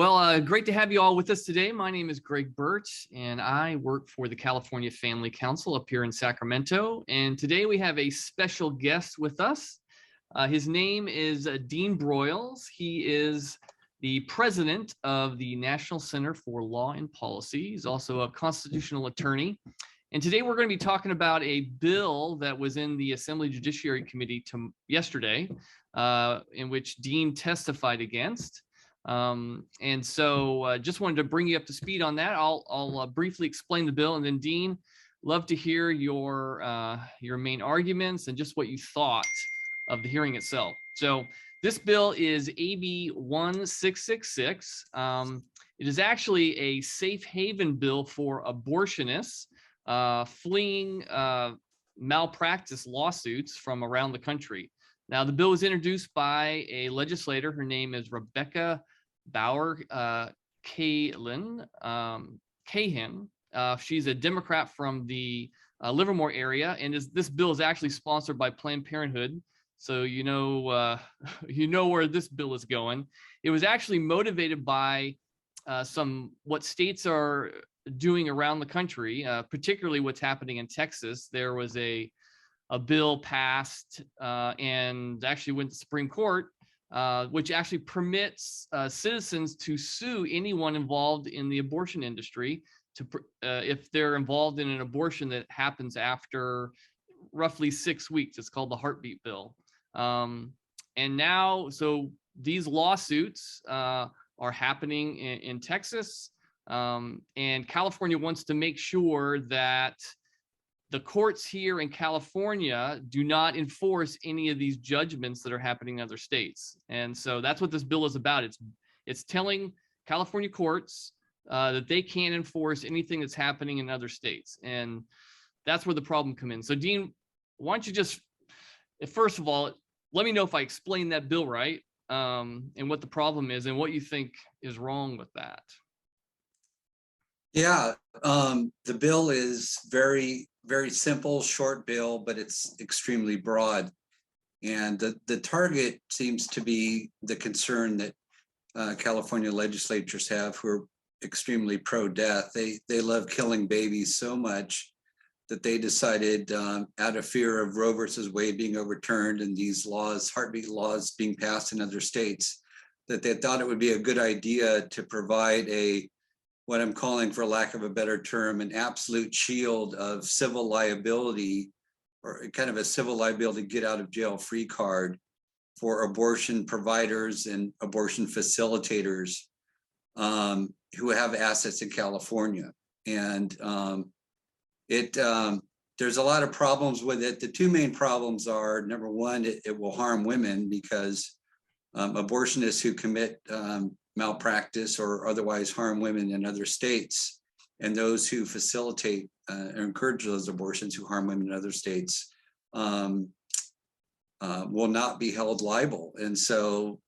Great to have you all with us today. My name is Greg Burt, and I work for the California Family Council up here in Sacramento. And today we have a special guest with us. His name is Dean Broyles. He is the president of the National Center for Law and Policy. He's also a constitutional attorney. And today we're going to be talking about a bill that was in the Assembly Judiciary Committee yesterday, in which Dean testified against. Just wanted to bring you up to speed on that. I'll briefly explain the bill, and then Dean, love to hear your main arguments and just what you thought of the hearing itself. So this bill is AB 1666. It is actually a safe haven bill for abortionists fleeing malpractice lawsuits from around the country. Now, the bill was introduced by a legislator. Her name is Rebecca Bauer Cahan. She's a Democrat from the Livermore area, and this bill is actually sponsored by Planned Parenthood. So you know where this bill is going. It was actually motivated by what states are doing around the country, particularly what's happening in Texas. There was a bill passed and actually went to the Supreme Court, which actually permits citizens to sue anyone involved in the abortion industry if they're involved in an abortion that happens after roughly 6 weeks. It's called the heartbeat bill. And now, so these lawsuits are happening in Texas, and California wants to make sure that the courts here in California do not enforce any of these judgments that are happening in other states. And so that's what this bill is about. It's telling California courts that they can't enforce anything that's happening in other states. And that's where the problem comes in. So Dean, why don't you just, first of all, let me know if I explained that bill right, and what the problem is and what you think is wrong with that. Yeah, the bill is very simple, short bill, but it's extremely broad. And the target seems to be the concern that California legislatures have, who are extremely pro-death. They love killing babies so much that they decided, out of fear of Roe versus Wade being overturned and these laws, heartbeat laws being passed in other states, that they thought it would be a good idea to provide what I'm calling, for lack of a better term, an absolute shield of civil liability, or kind of a civil liability get out of jail free card for abortion providers and abortion facilitators who have assets in California. And there's a lot of problems with it. The two main problems are, number one, it will harm women, because abortionists who commit malpractice or otherwise harm women in other states, and those who facilitate or encourage those abortions who harm women in other states will not be held liable. And so,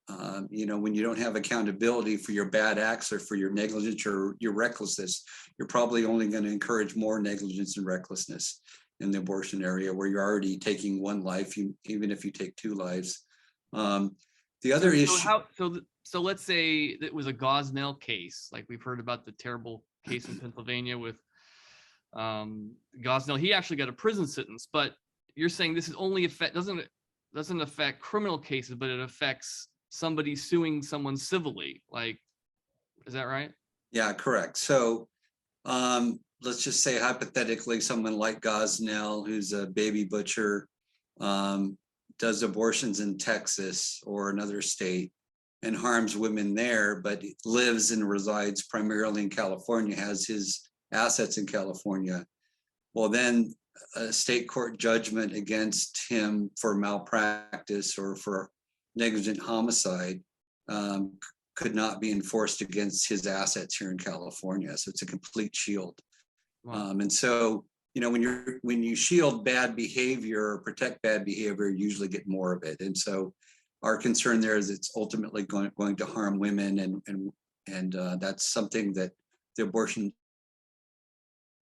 when you don't have accountability for your bad acts or for your negligence or your recklessness, you're probably only going to encourage more negligence and recklessness in the abortion area, where you're already taking one life, even if you take two lives. The other issue. So let's say it was a Gosnell case, like we've heard about the terrible case in Pennsylvania with Gosnell. He actually got a prison sentence, but you're saying this is only doesn't affect criminal cases, but it affects somebody suing someone civilly. Like, is that right? Yeah, correct. So let's just say hypothetically, someone like Gosnell, who's a baby butcher, does abortions in Texas or another state and harms women there, but lives and resides primarily in California, has his assets in California. Well, then a state court judgment against him for malpractice or for negligent homicide could not be enforced against his assets here in California. So it's a complete shield. Wow. And so, when you shield bad behavior or protect bad behavior, you usually get more of it. And so our concern there is it's ultimately going to harm women, and that's something that the abortion,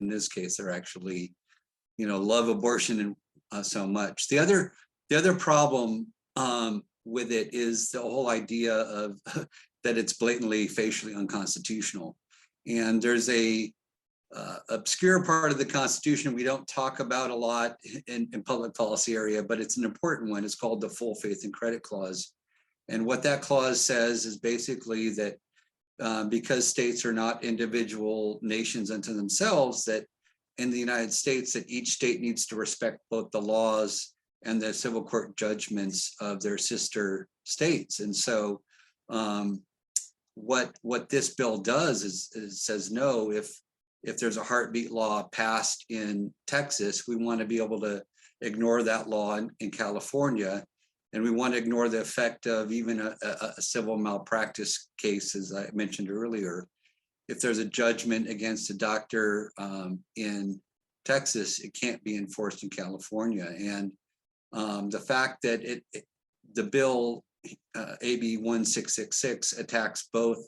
in this case, they're actually, love abortion and so much. The other problem with it is the whole idea of that it's blatantly facially unconstitutional. And there's a obscure part of the Constitution we don't talk about a lot in public policy area, but it's an important one. It's called the Full Faith and Credit Clause. And what that clause says is basically that because states are not individual nations unto themselves, that in the United States, that each state needs to respect both the laws and the civil court judgments of their sister states. And so what this bill does is says, no, if there's a heartbeat law passed in Texas, we want to be able to ignore that law in California. And we want to ignore the effect of even a civil malpractice case, as I mentioned earlier. If there's a judgment against a doctor in Texas, it can't be enforced in California. And the fact that the bill, AB 1666, attacks both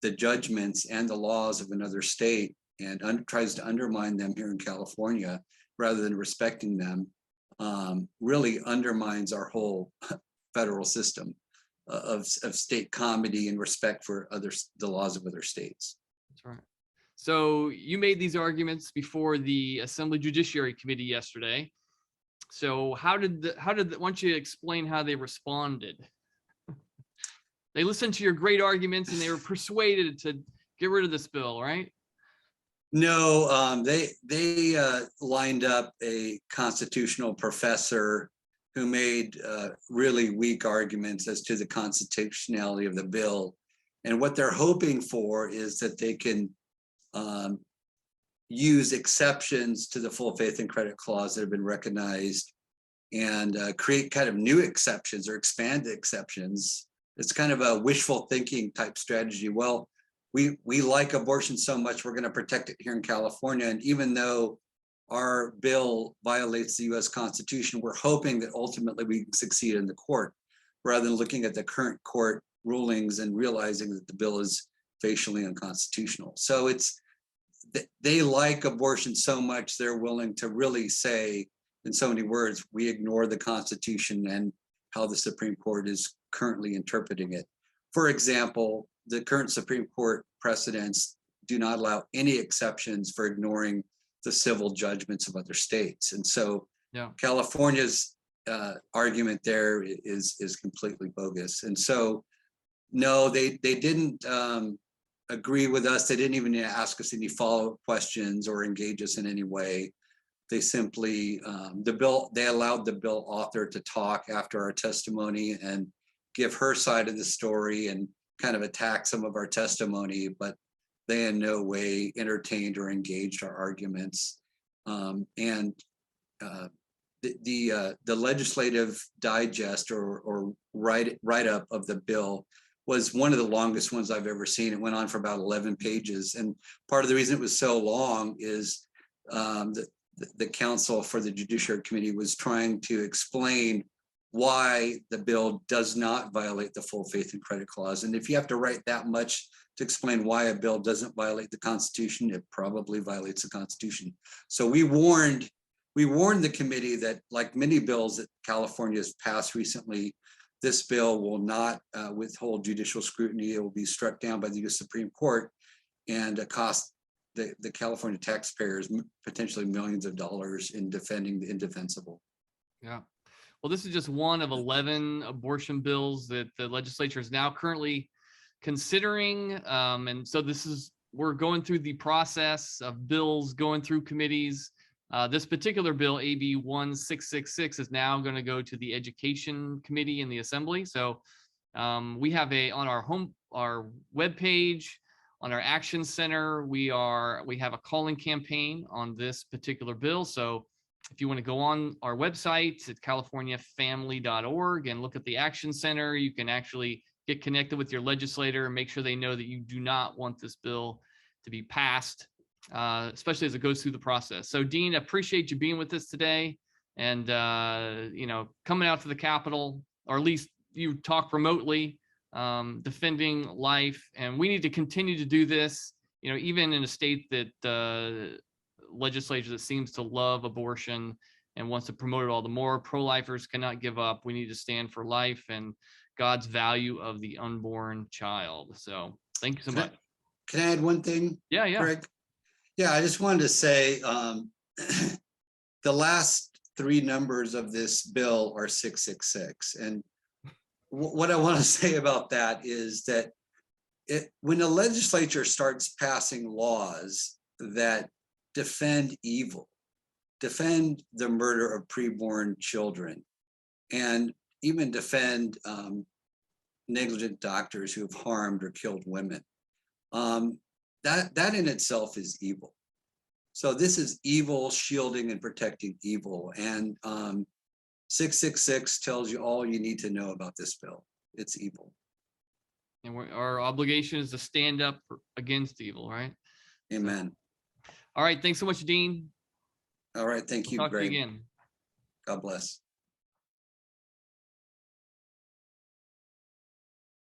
the judgments and the laws of another state and tries to undermine them here in California rather than respecting them, really undermines our whole federal system of state comity and respect for the laws of other states. That's right. So you made these arguments before the Assembly Judiciary Committee yesterday. So why don't you explain how they responded? They listened to your great arguments and they were persuaded to get rid of this bill, right? No, they lined up a constitutional professor who made really weak arguments as to the constitutionality of the bill. And what they're hoping for is that they can use exceptions to the full faith and credit clause that have been recognized and create kind of new exceptions or expand the exceptions. It's kind of a wishful thinking type strategy. Well, we like abortion so much, we're going to protect it here in California. And even though our bill violates the US Constitution, we're hoping that ultimately we succeed in the court rather than looking at the current court rulings and realizing that the bill is facially unconstitutional. So they like abortion so much, they're willing to really say in so many words, we ignore the Constitution and how the Supreme Court is currently interpreting it. For example, the current Supreme Court precedents do not allow any exceptions for ignoring the civil judgments of other states. And so California's argument there is completely bogus. And so, no, they didn't agree with us. They didn't even ask us any follow-up questions or engage us in any way. They simply, they allowed the bill author to talk after our testimony and give her side of the story and kind of attack some of our testimony, but they in no way entertained or engaged our arguments. The legislative digest or write-up of the bill was one of the longest ones I've ever seen. It went on for about 11 pages. And part of the reason it was so long is the counsel for the Judiciary Committee was trying to explain why the bill does not violate the full faith and credit clause. And if you have to write that much to explain why a bill doesn't violate the Constitution, it probably violates the Constitution. So we warned the committee that, like many bills that California has passed recently, this bill will not withhold judicial scrutiny. It will be struck down by the US Supreme Court and cost the California taxpayers potentially millions of dollars in defending the indefensible. Yeah. Well, this is just one of 11 abortion bills that the legislature is now currently considering. And so we're going through the process of bills going through committees. This particular bill, AB 1666, is now going to go to the Education Committee in the Assembly. So we have on our webpage, on our Action Center, we have a calling campaign on this particular bill. So if you want to go on our website at californiafamily.org and look at the Action Center, you can actually get connected with your legislator and make sure they know that you do not want this bill to be passed, especially as it goes through the process. So Dean, I appreciate you being with us today and, coming out to the Capitol, or at least you talk remotely, defending life. And we need to continue to do this, even in a state that legislature that seems to love abortion and wants to promote it all the more. Pro-lifers cannot give up. We need to stand for life, and God's value of the unborn child. So thank you so much. Can I add one thing? Yeah, yeah. Craig? Yeah, I just wanted to say the last three numbers of this bill are 666. And what I want to say about that is that when the legislature starts passing laws that defend evil, defend the murder of preborn children, and even defend negligent doctors who have harmed or killed women, that in itself is evil. So this is evil shielding and protecting evil. And 666 tells you all you need to know about this bill. It's evil. And our obligation is to stand up against evil, right? Amen. So, all right. Thanks so much, Dean. All right. Thank you, Talk Greg. to you again. God bless.